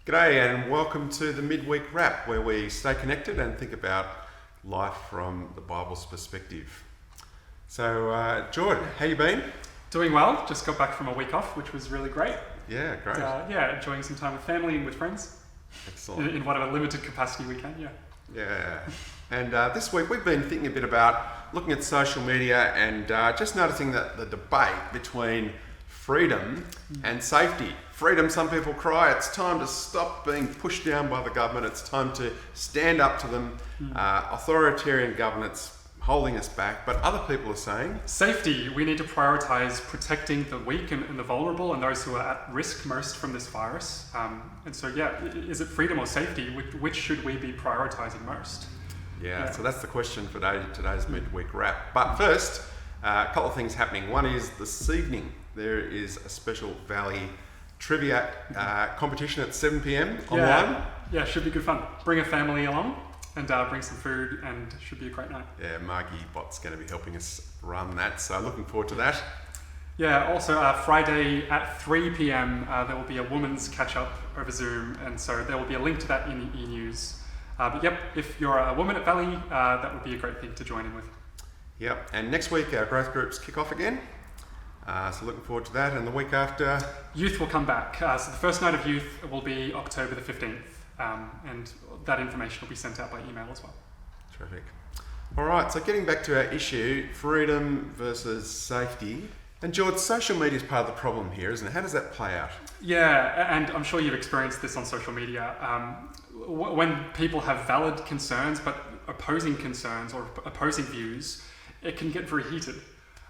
G'day and welcome to the Midweek Wrap, where we stay connected and think about life from the Bible's perspective. So, Jordan, how you been? Doing well. Just got back from a week off, which was really great. Yeah, great. Enjoying some time with family and with friends. Excellent. In whatever limited capacity we can, Yeah. And this week we've been thinking a bit about looking at social media and just noticing that the debate between freedom and safety. Freedom, some people cry, it's time to stop being pushed down by the government, it's time to stand up to them, authoritarian governments holding us back, but other people are saying safety. We need to prioritise protecting the weak and the vulnerable and those who are at risk most from this virus. Is it freedom or safety? Which should we be prioritising most? Yeah, so that's the question for today's Midweek Wrap. But first, a couple of things happening. One is this evening there is a special Valley trivia competition at 7 p.m. online. Yeah, should be good fun. Bring a family along and bring some food, and should be a great night. Yeah, Margie Bott's going to be helping us run that, so looking forward to that. Yeah, also Friday at 3 p.m. There will be a women's catch-up over Zoom, and so there will be a link to that in the e-news. If you're a woman at Valley, that would be a great thing to join in with. Yep, and next week our growth groups kick off again. So looking forward to that, and the week after... Youth will come back. So the first night of youth will be October the 15th, and that information will be sent out by email as well. Terrific. All right, so getting back to our issue, freedom versus safety. And George, social media is part of the problem here, isn't it? How does that play out? Yeah, and I'm sure you've experienced this on social media. When people have valid concerns, but opposing concerns or opposing views, it can get very heated.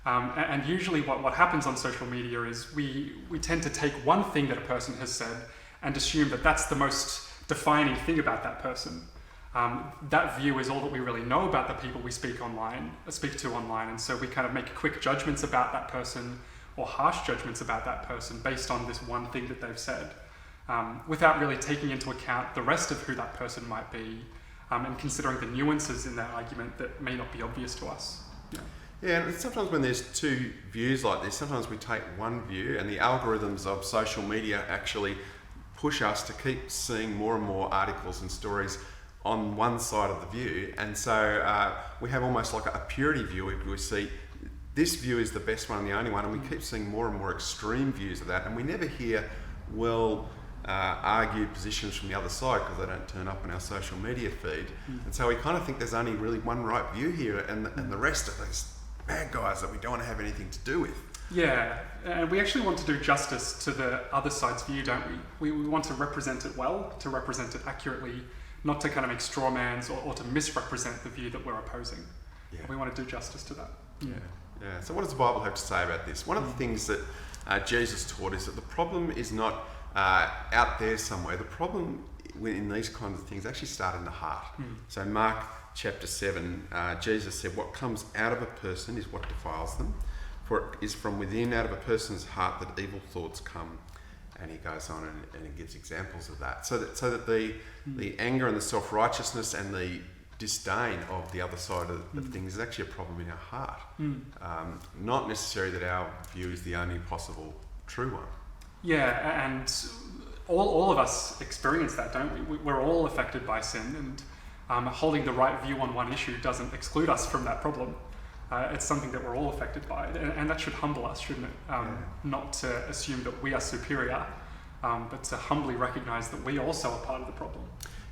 And usually what happens on social media is we tend to take one thing that a person has said and assume that that's the most defining thing about that person. That view is all that we really know about the people we speak to online, and so we kind of make quick judgments about that person or harsh judgments about that person based on this one thing that they've said, without really taking into account the rest of who that person might be, and considering the nuances in that argument that may not be obvious to us. Yeah, and sometimes when there's two views like this, sometimes we take one view and the algorithms of social media actually push us to keep seeing more and more articles and stories on one side of the view. And so we have almost like a purity view. We see this view is the best one and the only one, and we keep seeing more and more extreme views of that. And we never hear argued positions from the other side because they don't turn up in our social media feed. And so we kind of think there's only really one right view here, and the rest of these bad guys that we don't want to have anything to do with. Yeah, and we actually want to do justice to the other side's view, don't we? We want to represent it well, to represent it accurately, not to kind of make straw mans or to misrepresent the view that we're opposing. Yeah. We want to do justice to that. Yeah. So what does the Bible have to say about this? One of the things that Jesus taught is that the problem is not out there somewhere. The problem in these kinds of things actually start in the heart. So Mark chapter 7, Jesus said, what comes out of a person is what defiles them. For it is from within, out of a person's heart, that evil thoughts come. And he goes on and he gives examples of that. So that the anger and the self-righteousness and the disdain of the other side of things is actually a problem in our heart. Not necessarily that our view is the only possible true one. Yeah, and all of us experience that, don't we? We're all affected by sin, and holding the right view on one issue doesn't exclude us from that problem. It's something that we're all affected by, and that should humble us, shouldn't it? Not to assume that we are superior, but to humbly recognise that we also are part of the problem.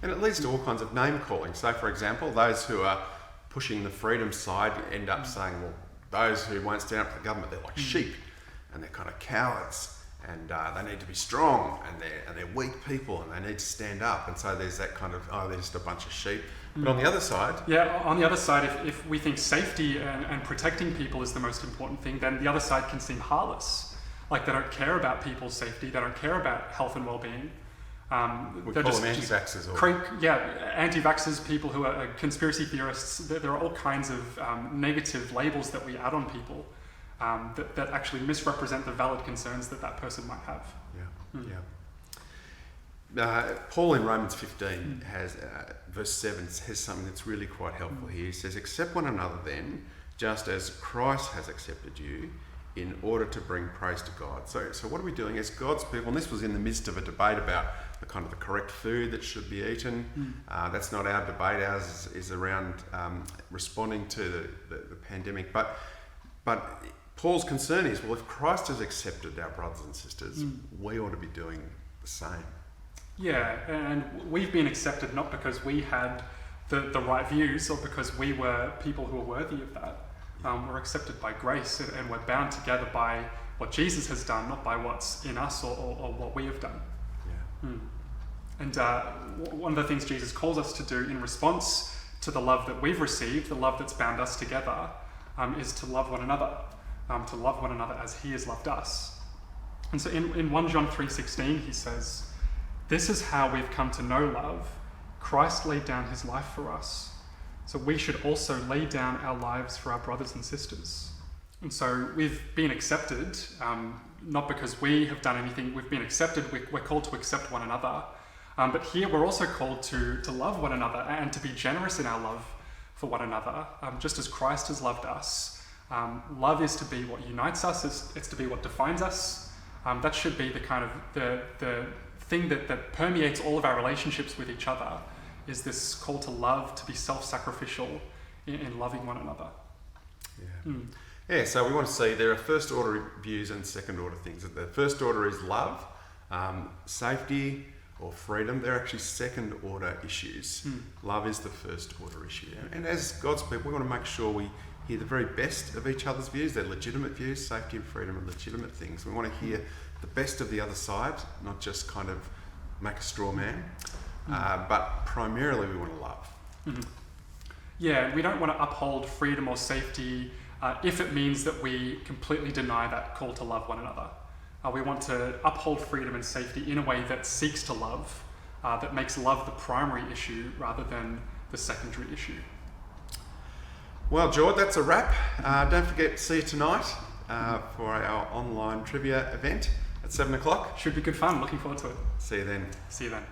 And it leads to all kinds of name calling. So, for example, those who are pushing the freedom side end up saying, well, those who won't stand up to the government, they're like sheep, and they're kind of cowards, and they need to be strong, and they're weak people, and they need to stand up. And so there's that kind of, they're just a bunch of sheep. But on the other side... Yeah, on the other side, if we think safety and protecting people is the most important thing, then the other side can seem heartless. Like they don't care about people's safety, they don't care about health and well-being. We call them anti-vaxxers. Anti-vaxxers, people who are conspiracy theorists. There are all kinds of negative labels that we add on people that actually misrepresent the valid concerns that person might have. Paul in Romans 15 has, verse 7 has something that's really quite helpful here. He says, accept one another then, just as Christ has accepted you, in order to bring praise to God. So what are we doing as God's people? And this was in the midst of a debate about the kind of the correct food that should be eaten. That's not our debate. Ours is around responding to the pandemic. But Paul's concern is, well, if Christ has accepted our brothers and sisters, we ought to be doing the same. Yeah, and we've been accepted not because we had the right views or because we were people who were worthy of that. We're accepted by grace, and we're bound together by what Jesus has done, not by what's in us or what we have done. Yeah. And one of the things Jesus calls us to do in response to the love that we've received, the love that's bound us together, is to love one another, as he has loved us. And so in 1 John 3:16, he says, "This is how we've come to know love. Christ laid down his life for us. So we should also lay down our lives for our brothers and sisters." And so we've been accepted, not because we have done anything. We've been accepted. We're called to accept one another. But here we're also called to love one another and to be generous in our love for one another, just as Christ has loved us. Love is to be what unites us. It's to be what defines us. That should be the kind of the thing that permeates all of our relationships with each other, is this call to love, to be self-sacrificial in loving one another. Yeah. Yeah, so we want to see there are first order views and second order things. The first order is love, safety or freedom. They're actually second order issues. Love is the first order issue. And as God's people, we want to make sure we hear the very best of each other's views. They're legitimate views. Safety and freedom are legitimate things. We want to hear the best of the other side, not just kind of make a straw man. But primarily we want to love. Yeah, we don't want to uphold freedom or safety if it means that we completely deny that call to love one another. We want to uphold freedom and safety in a way that seeks to love, that makes love the primary issue rather than the secondary issue. Well, George, that's a wrap. Don't forget to see you tonight for our online trivia event at 7 o'clock. Should be good fun. Looking forward to it. See you then. See you then.